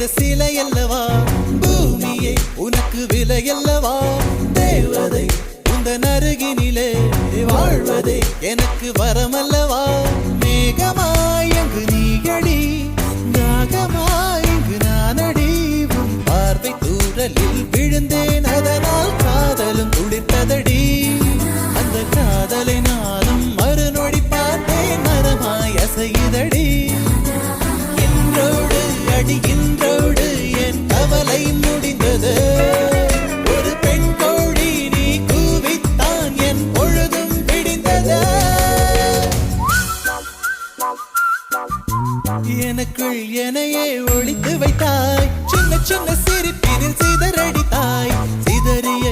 செய்த சிலை அல்லவா பூமியே உனக்கு விலை அல்லவா தேவதை உந்தன் அருகினிலே வாழ்வதே எனக்கு வரமல்லவா மேகமாய் அங்கு நீயடி நாகமாய் இங்கு நானடி உன் பார்வை தூரலில் விழுந்தேன் அதனால் காதலும் துளிர்த்ததடி அந்த காதலை நானும் மறுநொடி பார்த்தேன் மரமாய் அசையுதடி இன்றோடு அடி இன்றோடு என் கவலை முடிந்தது ஒரு பெண் கோழி நீ கூவித்தான் என் பொழுதும் பிடிந்தது எனக்குள் எனையே ஒழித்து வைத்தாய் சின்ன சின்ன சிரிப்பினில் சிதறடித்தாய் சிதறிய